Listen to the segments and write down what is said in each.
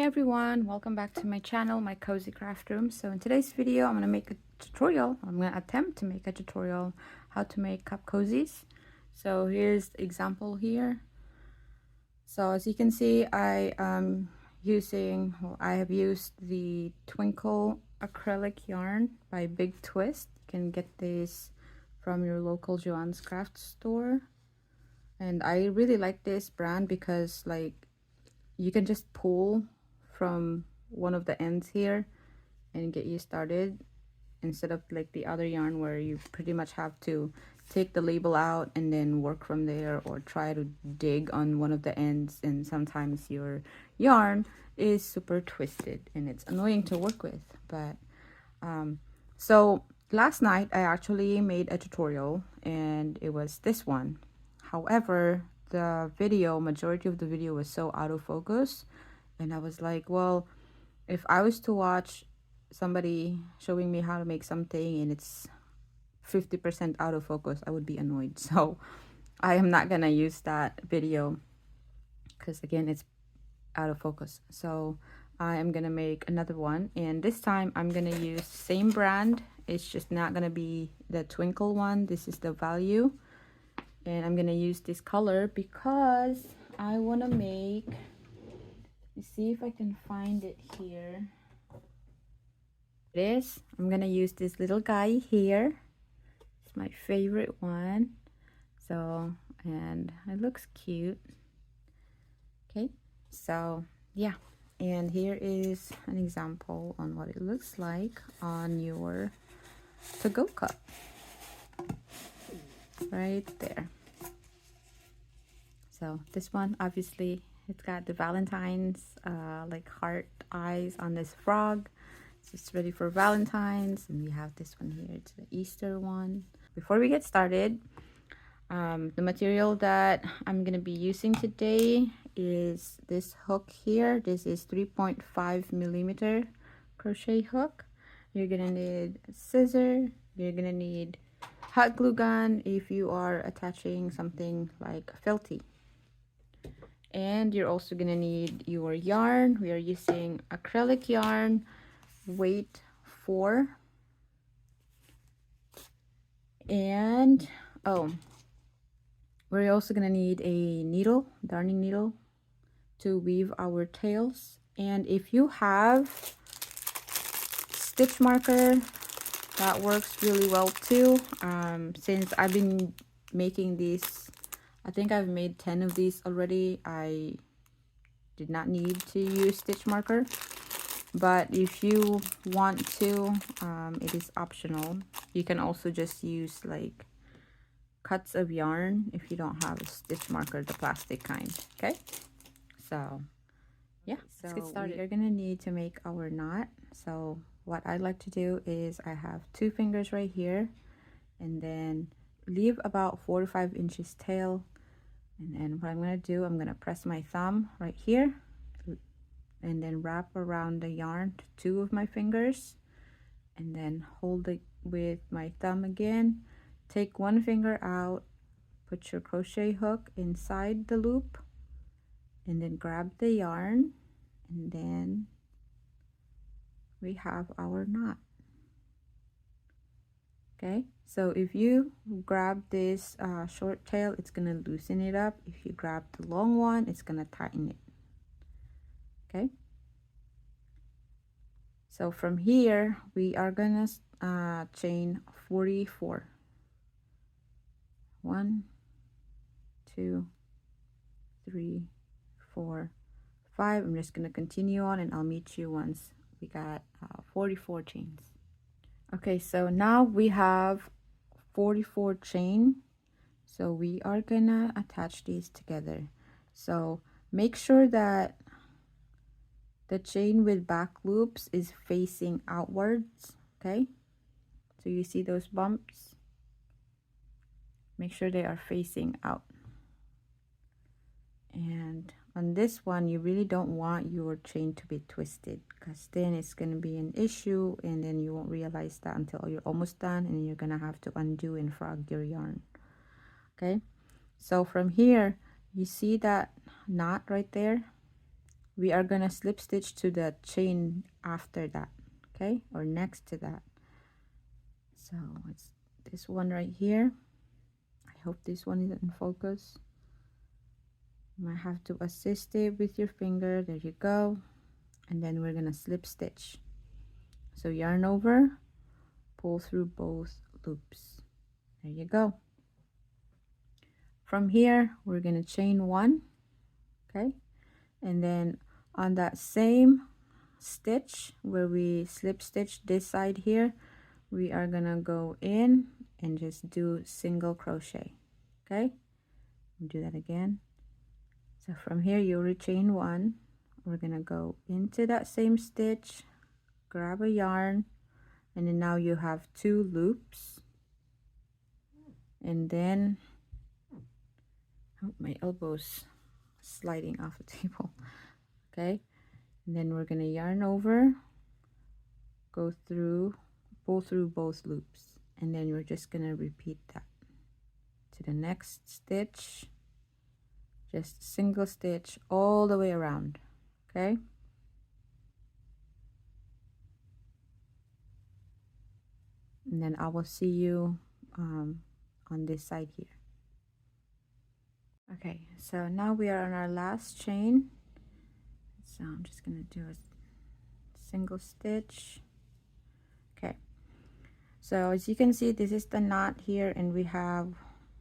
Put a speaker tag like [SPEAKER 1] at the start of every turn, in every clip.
[SPEAKER 1] everyone, welcome back to my channel, my cozy craft room. So in today's video I'm going to make a tutorial. I'm going to attempt to make a tutorial how to make cup cozies. So here's the example here. So as you can see, I have used the Twinkle acrylic yarn by Big Twist. You can get this from your local Joann's craft store, and I really like this brand because you can just pull from one of the ends here and get you started, instead of like the other yarn where you pretty much have to take the label out and then work from there, or try to dig on one of the ends, and sometimes your yarn is super twisted and it's annoying to work with. But so last night I actually made a tutorial and it was this one. However, the majority of the video was so out of focus, and I was like, well, if I was to watch somebody showing me how to make something and it's 50% out of focus, I would be annoyed. So I am not gonna use that video because again, it's out of focus. So I am gonna make another one, and this time I'm gonna use same brand. It's just not gonna be the Twinkle one. This is the Value, and I'm gonna use this color because I want to make, let's see if I can find it here. It is. I'm gonna use this little guy here. It's my favorite one. So, and it looks cute. Okay, so yeah, and here is an example on what it looks like on your to-go cup right there. So this one, obviously, it's got the Valentine's like heart eyes on this frog. So it's ready for Valentine's. And we have this one here, it's the Easter one. Before we get started, the material that I'm gonna be using today is this hook here. This is 3.5mm crochet hook. You're gonna need a scissor. You're gonna need hot glue gun if you are attaching something like felty. And you're also gonna need your yarn. We are using acrylic yarn, weight 4. And we're also gonna need a needle, darning needle, to weave our tails. And if you have stitch marker, that works really well too. Since I've been making these, I think I've made 10 of these already, I did not need to use stitch marker. But if you want to, it is optional. You can also just use like cuts of yarn if you don't have a stitch marker, the plastic kind. Okay, so yeah, let's get started. We're gonna need to make our knot. So what I like to do is I have 2 fingers right here, and then leave about 4 to 5 inches tail. And then what I'm gonna do, I'm gonna press my thumb right here and then wrap around the yarn to 2 of my fingers, and then hold it with my thumb again. Take 1 finger out, put your crochet hook inside the loop, and then grab the yarn, and then we have our knot. Okay, so if you grab this short tail, it's gonna loosen it up. If you grab the long one, it's gonna tighten it. Okay, so from here we are gonna chain 44. 1, 2, 3, 4, 5. I'm just gonna continue on, and I'll meet you once we got 44 chains. Okay, so now we have 44 chain, so we are gonna attach these together. So make sure that the chain with back loops is facing outwards. Okay, so you see those bumps, make sure they are facing out. And on this one, you really don't want your chain to be twisted, because then it's going to be an issue, and then you won't realize that until you're almost done, and you're going to have to undo and frog your yarn. Okay, so from here, you see that knot right there? we are gonna slip stitch to the chain after that, okay, or next to that. So it's this one right here. I hope this one isn't in focus. You might have to assist it with your finger. There you go. And then we're gonna slip stitch. So yarn over, pull through both loops. There you go. From here we're gonna chain one, okay, and then on that same stitch where we slip stitch this side here, we are gonna go in and just do single crochet. Okay, do that again. So from here you rechain one, we're gonna go into that same stitch, grab a yarn, and then now you have two loops, and then oh, my elbows sliding off the table. Okay, and then we're gonna yarn over, go through, pull through both loops, and then we're just gonna repeat that to the next stitch. Just single stitch all the way around. Okay, and then I will see you on this side here. Okay, so now we are on our last chain, so I'm just gonna do a single stitch. Okay, so as you can see, this is the knot here, and we have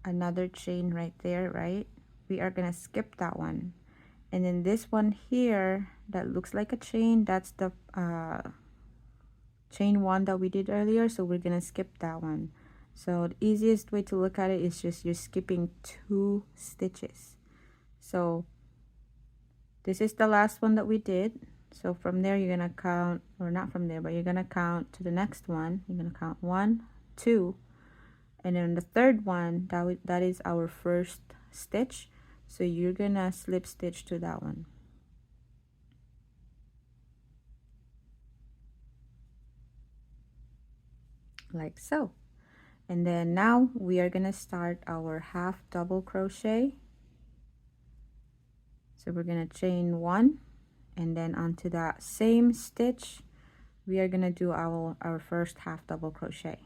[SPEAKER 1] another chain right there, right? We are gonna skip that one, and then this one here that looks like a chain, that's the chain one that we did earlier, so we're gonna skip that one. So the easiest way to look at it is just you're skipping 2 stitches. So this is the last one that we did. So from there you're gonna count, or not from there, but you're gonna count to the next one. You're gonna count 1, 2, and then the third one, that is our first stitch, so you're gonna slip stitch to that one. Like so. And then now we are gonna start our half double crochet. So we're gonna chain 1, and then onto that same stitch we are gonna do our first half double crochet.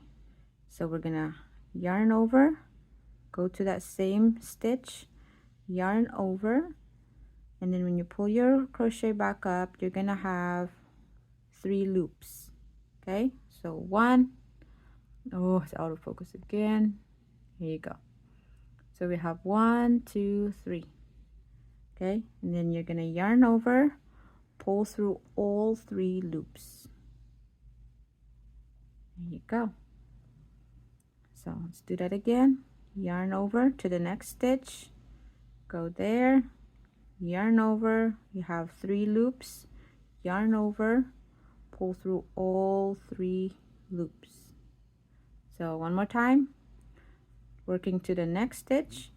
[SPEAKER 1] So we're gonna yarn over, go to that same stitch, yarn over, and then when you pull your crochet back up, you're gonna have 3 loops. Okay, so 1, oh, it's out of focus again. Here you go. So we have 1, 2, 3. Okay, and then you're gonna yarn over, pull through all 3 loops. There you go. So let's do that again. Yarn over to the next stitch, go there, yarn over, you have 3 loops, yarn over, pull through all 3 loops. So one more time, working to the next stitch,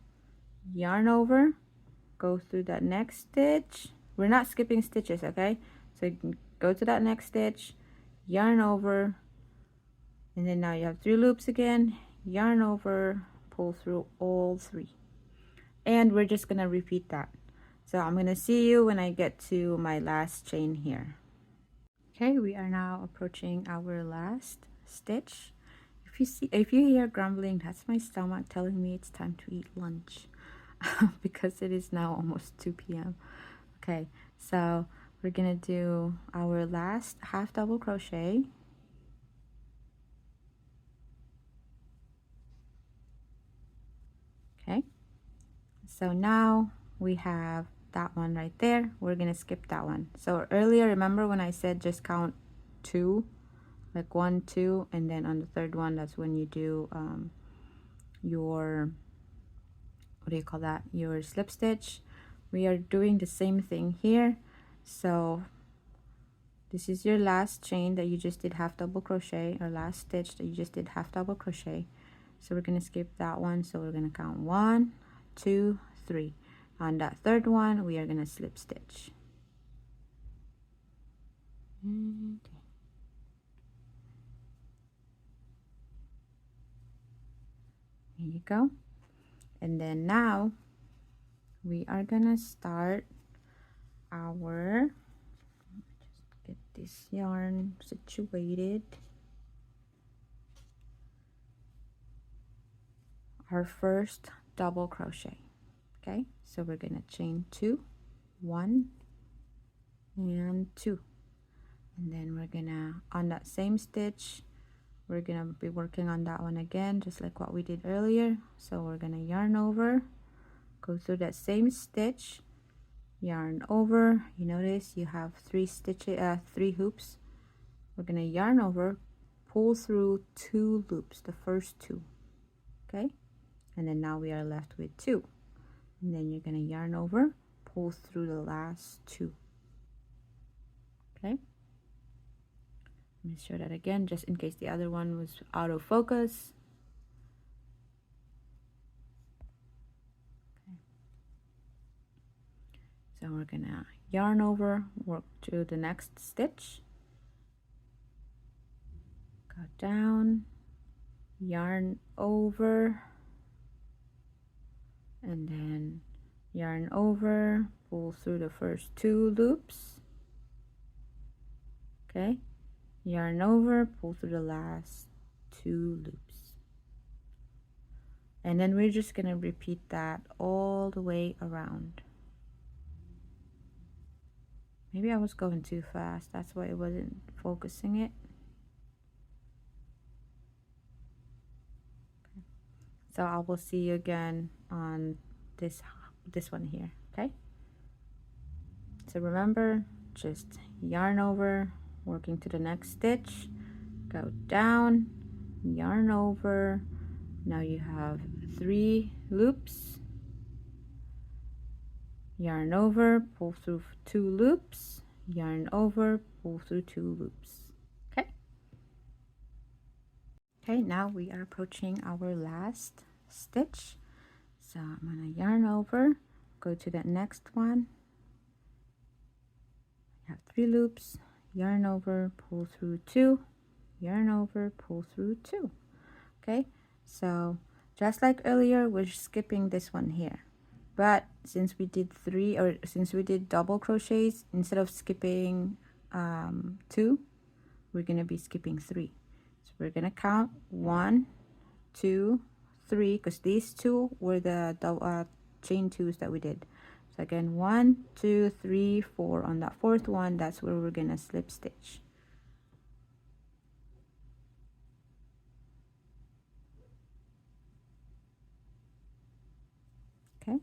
[SPEAKER 1] yarn over, go through that next stitch. We're not skipping stitches, okay? So you can go to that next stitch, yarn over, and then now you have 3 loops again, yarn over, pull through all 3, and we're just gonna repeat that. So I'm gonna see you when I get to my last chain here. Okay, we are now approaching our last stitch. If you hear grumbling, that's my stomach telling me it's time to eat lunch because it is now almost 2 p.m. Okay, so we're gonna do our last half double crochet. Okay, so now we have that one right there. We're gonna skip that one. So earlier, remember when I said just count 2, like 1, 2, and then on the third one, that's when you do your, what do you call that, your slip stitch. We are doing the same thing here. So this is your last chain that you just did half double crochet, or last stitch that you just did half double crochet. So we're gonna skip that one. So we're gonna count 1, 2, 3. On that third one, we are gonna slip stitch. Okay. Here you go. And then now we are gonna start our, just get this yarn situated, our first double crochet. Okay, so we're gonna chain 2, 1 and 2, and then we're gonna, on that same stitch, we're gonna be working on that one again, just like what we did earlier. So we're gonna yarn over, go through that same stitch, yarn over. You notice you have 3 hoops. We're gonna yarn over, pull through 2 loops, the first 2. Okay, and then now we are left with 2, and then you're gonna yarn over, pull through the last 2. Okay, let me show that again just in case the other one was out of focus. Okay. So we're gonna yarn over, work to the next stitch, go down, yarn over, and then yarn over, pull through the first 2 loops. Okay, yarn over, pull through the last 2 loops, and then we're just gonna repeat that all the way around. Maybe I was going too fast, that's why it wasn't focusing it. Okay. So I will see you again on this one here. Okay, so remember, just yarn over, working to the next stitch, go down, yarn over. Now you have 3 loops, yarn over, pull through 2 loops, yarn over, pull through 2 loops. Okay, okay, now we are approaching our last stitch. So I'm gonna yarn over, go to the next one, you have 3 loops, yarn over, pull through 2, yarn over, pull through 2. Okay, so just like earlier, we're skipping this one here, but since we did double crochets, instead of skipping 2, we're gonna be skipping 3. So we're gonna count 1, 2, 3, because these 2 were the chain 2s that we did. So again, 1, 2, 3, 4. On that 4th one, that's where we're gonna slip stitch. Okay,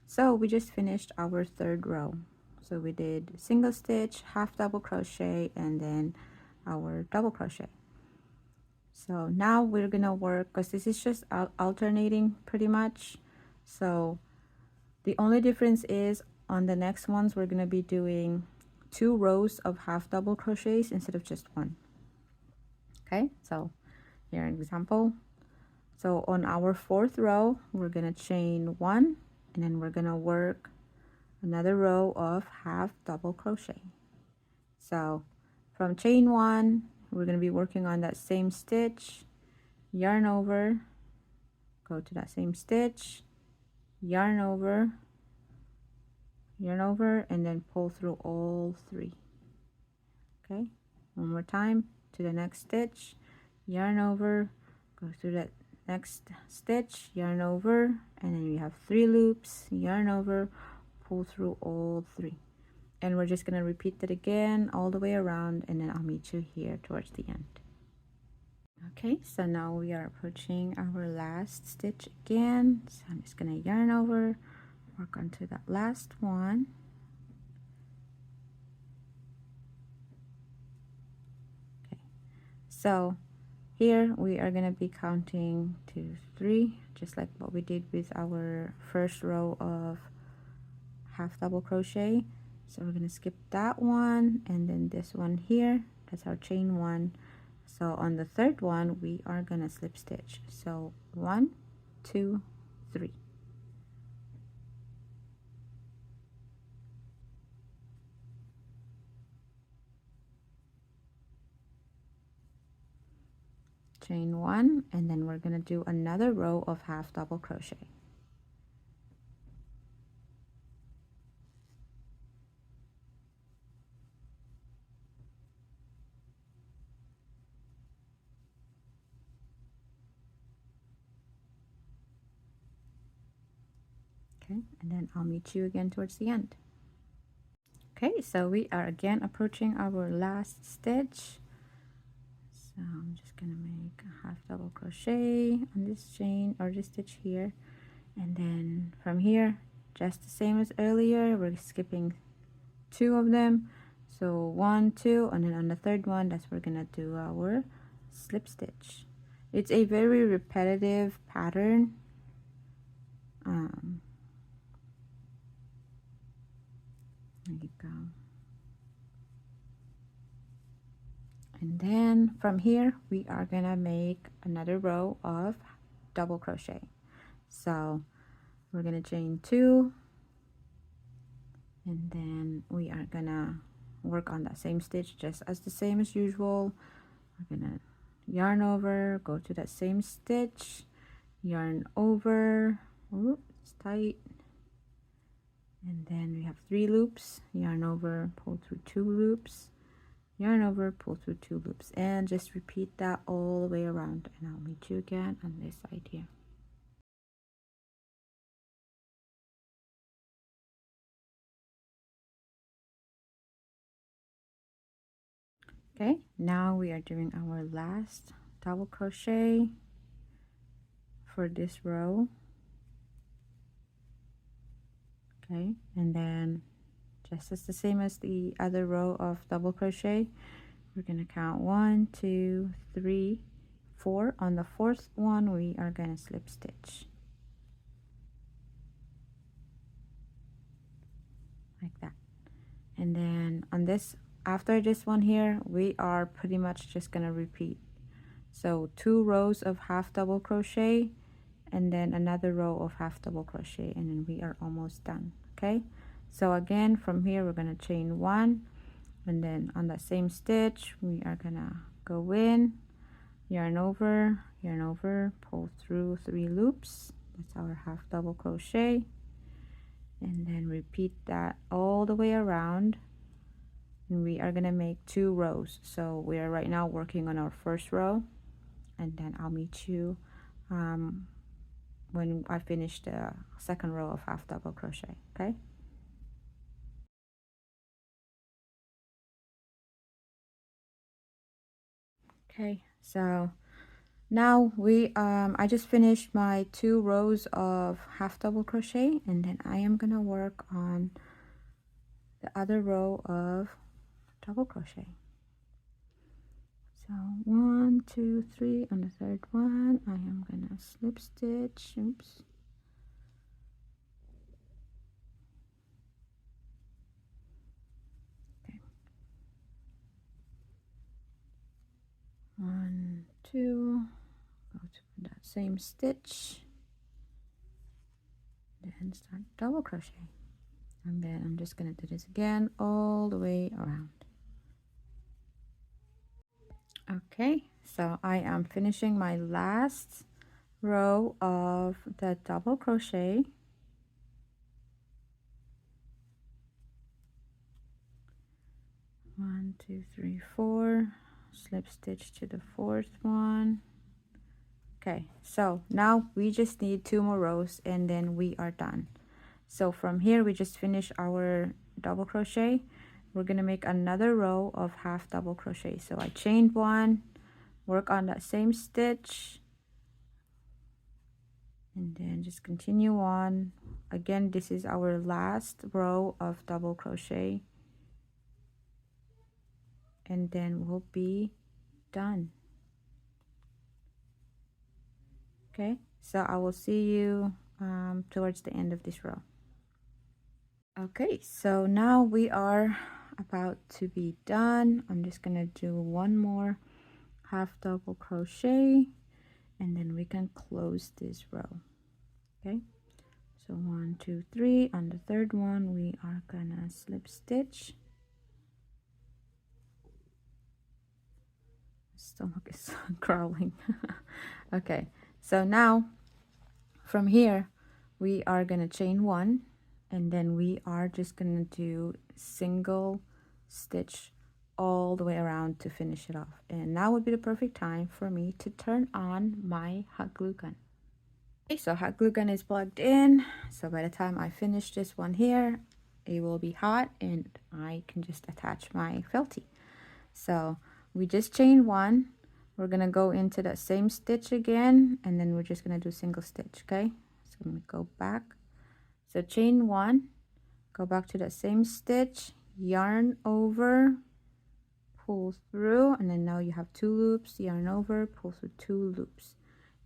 [SPEAKER 1] so we just finished our 3rd row. So we did single stitch, half double crochet, and then our double crochet. So now we're gonna work, because this is just alternating pretty much. So the only difference is on the next ones we're gonna be doing 2 rows of half double crochets instead of just 1. Okay, so here an example. So on our 4th row, we're gonna chain 1, and then we're gonna work another row of half double crochet. So from chain 1, we're going to be working on that same stitch, yarn over, go to that same stitch, yarn over, and then pull through all 3. Okay, one more time, to the next stitch, yarn over, go through that next stitch, yarn over, and then we have 3 loops, yarn over, pull through all 3, and we're just going to repeat that again all the way around, and then I'll meet you here towards the end. Okay, so now we are approaching our last stitch again. So I'm just going to yarn over, work onto that last one. Okay, so here we are going to be counting 2, 3, just like what we did with our first row of half double crochet. So we're going to skip that one, and then this one here, that's our chain 1. So on the 3rd one, we are going to slip stitch. So 1, 2, 3. Chain 1, and then we're going to do another row of half double crochet. Okay, and then I'll meet you again towards the end. Okay, so we are again approaching our last stitch. So I'm just gonna make a half double crochet on this chain or this stitch here, and then from here, just the same as earlier, we're skipping 2 of them. So 1, 2, and then on the third one, that's where we're gonna do our slip stitch. It's a very repetitive pattern. There you go. And then from here, we are gonna make another row of double crochet. So we're gonna chain 2, and then we are gonna work on that same stitch just as the same as usual. We're gonna yarn over, go to that same stitch, yarn over, ooh, it's tight, and then we have 3 loops, yarn over, pull through 2 loops, yarn over, pull through 2 loops, and just repeat that all the way around, and I'll meet you again on this side here. Okay, now we are doing our last double crochet for this row. Okay, and then just as the same as the other row of double crochet, we're gonna count 1, 2, 3, 4. On the 4th one, we are gonna slip stitch like that. And then on this, after this one here, we are pretty much just gonna repeat. So 2 rows of half double crochet, and then another row of half double crochet, and then we are almost done. Okay, so again from here we're gonna chain 1, and then on that same stitch we are gonna go in, yarn over, pull through 3 loops. That's our half double crochet, and then repeat that all the way around, and we are gonna make 2 rows. So we are right now working on our first row, and then I'll meet you when I finish the second row of half double crochet. Okay, so now we I just finished my 2 rows of half double crochet, and then I am gonna work on the other row of double crochet. So 1, 2, 3. On the third one I am gonna slip stitch. Oops. Okay. 1, 2, go to that same stitch, then start double crochet, and then I'm just gonna do this again all the way around. Okay, so I am finishing my last row of the double crochet. One, two, three, 4, slip stitch to the 4th one. Okay, so now we just need 2 more rows and then we are done. So from here we just finish our double crochet. We're gonna make another row of half double crochet. So I chained 1, work on that same stitch, and then just continue on. Again, this is our last row of double crochet, and then we'll be done. Okay, so I will see you towards the end of this row. Okay, so now we are about to be done. I'm just gonna do 1 more half double crochet, and then we can close this row. Okay, so 1, 2, 3. On the third one we are gonna slip stitch. Stomach is crawling. Okay, so now from here we are gonna chain 1, and then we are just gonna do single stitch all the way around to finish it off. And now would be the perfect time for me to turn on my hot glue gun. Okay, so hot glue gun is plugged in. So by the time I finish this one here, it will be hot and I can just attach my felty. So we just chain one. We're gonna go into that same stitch again, and then we're just gonna do single stitch. Okay, so I'm gonna go back. So chain one, go back to that same stitch, yarn over, pull through, and then now you have two loops, yarn over, pull through two loops,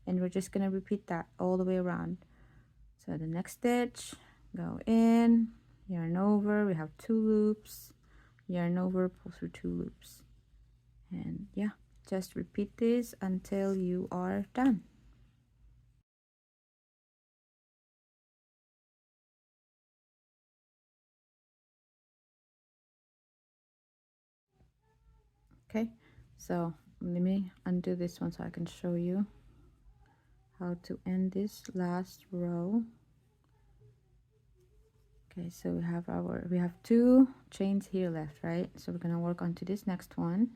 [SPEAKER 1] and we're just gonna repeat that all the way around. So the next stitch, go in, yarn over, we have two loops, yarn over, pull through two loops, and yeah, just repeat this until you are done. Okay, so let me undo this one so I can show you how to end this last row. Okay, so we have two chains here left, right? So we're gonna work on to this next one,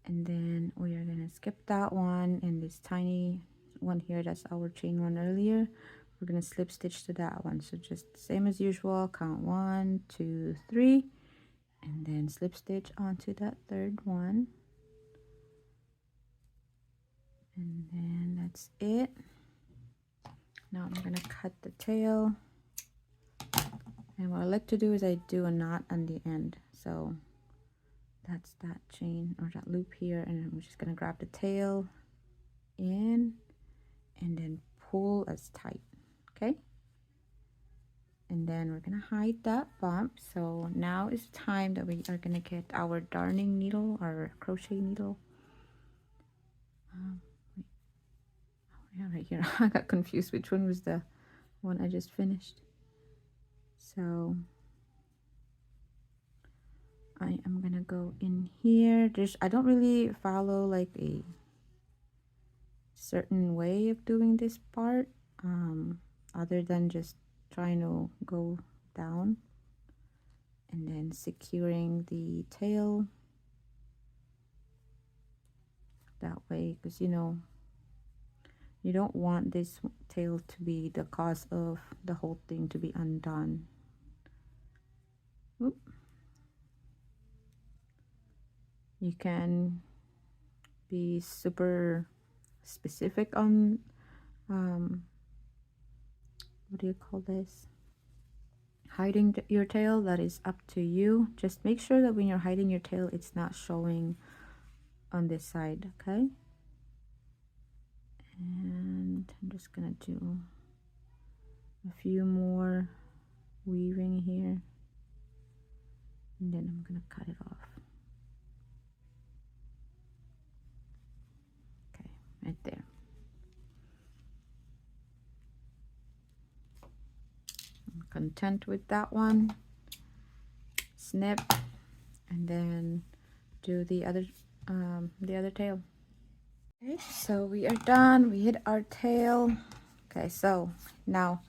[SPEAKER 1] and then we are gonna skip that one, and this tiny one here, that's our chain one earlier, we're gonna slip stitch to that one. So just same as usual, count 1 2 3, and then slip stitch onto that third one, and then that's it. Now I'm gonna cut the tail, and what I like to do is I do a knot on the end. So that's that chain or that loop here, and I'm just gonna grab the tail in and then pull as tight. Okay, and then we're gonna hide that bump. So now is the time that we are gonna get our darning needle, our crochet needle. Yeah, right here. I got confused which one was the one I just finished. So I am gonna go in here. I don't really follow like a certain way of doing this part, other than just trying to go down and then securing the tail that way, because you know you don't want this tail to be the cause of the whole thing to be undone. Oop. You can be super specific on what do you call this, hiding your tail. That is up to you. Just make sure that when you're hiding your tail, it's not showing on this side. Okay, and I'm just gonna do a few more weaving here, and then I'm gonna cut it off. Okay, right there. I'm content with that one. Snip, and then do the other tail. Okay, so we are done. We hit our tail. Okay, so now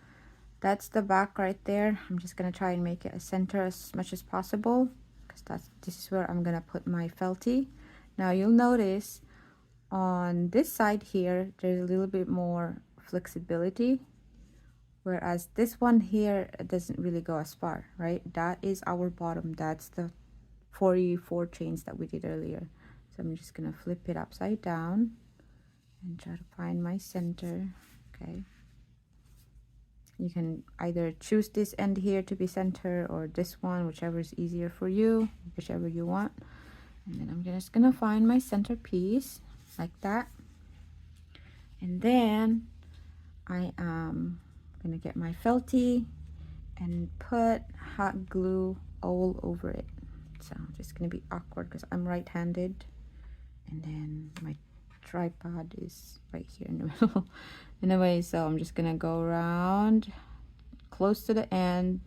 [SPEAKER 1] that's the back right there. I'm just gonna try and make it a center as much as possible, because this is where I'm gonna put my felty. Now you'll notice on this side here there's a little bit more flexibility, whereas this one here doesn't really go as far, right? That is our bottom. That's the 44 chains that we did earlier. So I'm just gonna flip it upside down and try to find my center. Okay, you can either choose this end here to be center or this one, whichever is easier for you, whichever you want. And then I'm just gonna find my center piece like that, and then I am gonna get my felty and put hot glue all over it. So it's gonna be awkward because I'm right-handed, and then my tripod is right here in the middle. Anyway, so I'm just gonna go around close to the end,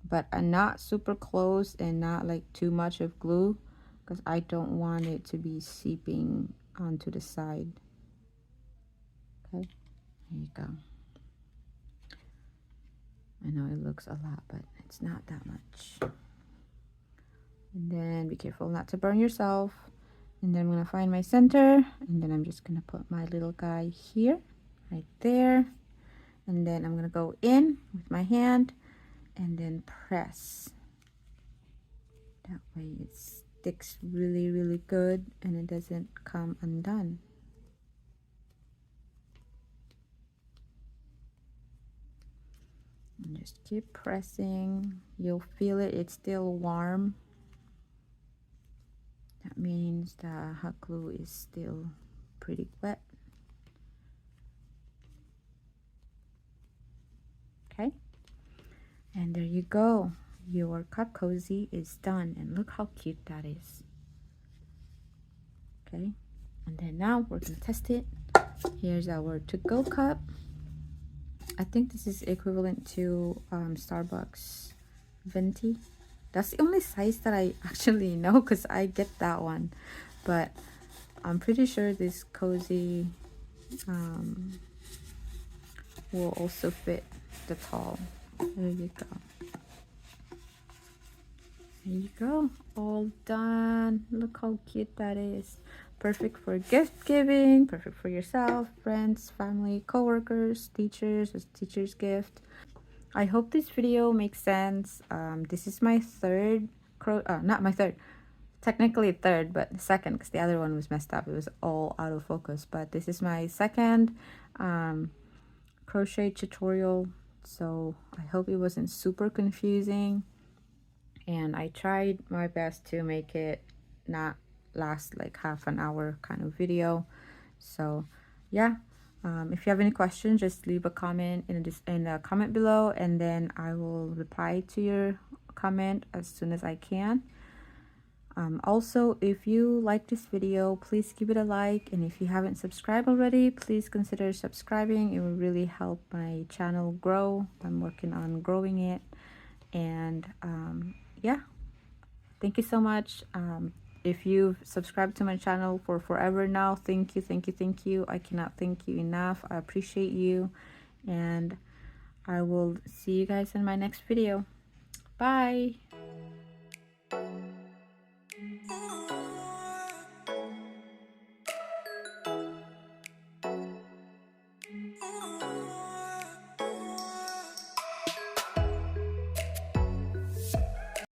[SPEAKER 1] but not super close and not like too much of glue, because I don't want it to be seeping onto the side. Okay, there you go. I know it looks a lot, but it's not that much. And then be careful not to burn yourself. And then I'm going to find my center, and then I'm just going to put my little guy here, right there. And then I'm going to go in with my hand and then press. That way it sticks really, really good and it doesn't come undone. And just keep pressing. You'll feel it, it's still warm. That means the hot glue is still pretty wet. Okay, and there you go. Your cup cozy is done, and look how cute that is. Okay, and then now we're gonna test it. Here's our to-go cup. I think this is equivalent to Starbucks venti. That's the only size that I actually know, because I get that one, but I'm pretty sure this cozy will also fit the tall. There you go. There you go, all done. Look how cute that is. Perfect for gift giving, perfect for yourself, friends, family, co-workers, teachers, as teacher's gift. I hope this video makes sense. This is my third not my third, technically third, but second, because the other one was messed up. It was all out of focus. But this is my second crochet tutorial, so I hope it wasn't super confusing, and I tried my best to make it not last like half an hour kind of video. So yeah, if you have any questions, just leave a comment in the comment below, and then I will reply to your comment as soon as I can. Also, if you like this video, please give it a like, and if you haven't subscribed already, please consider subscribing. It will really help my channel grow. I'm working on growing it, and yeah, thank you so much. If you've subscribed to my channel for forever now, thank you, thank you, thank you. I cannot thank you enough. I appreciate you, and I will see you guys in my next video. Bye.